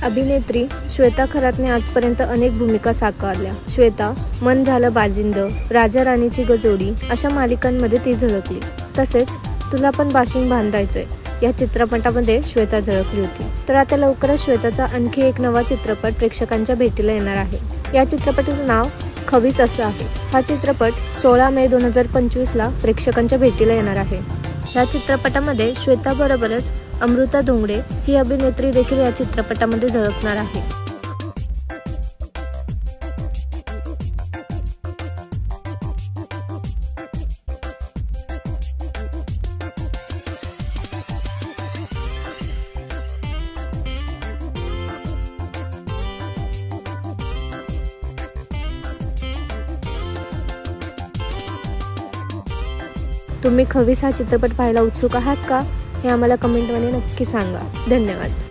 अभिनेत्री श्वेता खरातने आजपर्यंत अनेक भूमिका साकारल्या। श्वेता मन झालं बाजिंद, राजा राणीची गजोडी अशा मालिकांमध्ये ती झळकली। तसेच तुला पण बाशिंग बांधायचंय या चित्रपटामध्ये श्वेता झळकली होती। तर आता लवकरच श्वेताचा आणखी एक नवा चित्रपट प्रेक्षकांच्या भेटीला येणार आहे। या चित्रपटाचं नाव खवीस असं आहे। हा चित्रपट 16 मे 2025 ला प्रेक्षकांच्या भेटीला येणार आहे। या चित्रपटामध्ये श्वेता बरोबरच अमृता धोंगडे ही अभिनेत्री देखील या चित्रपटामध्ये झळकणार आहे। तुम्ही खवीस हा चित्रपट पाहायला उत्सुक आहात का? हे आम्हाला कमेंटमध्ये नक्की सांगा। धन्यवाद।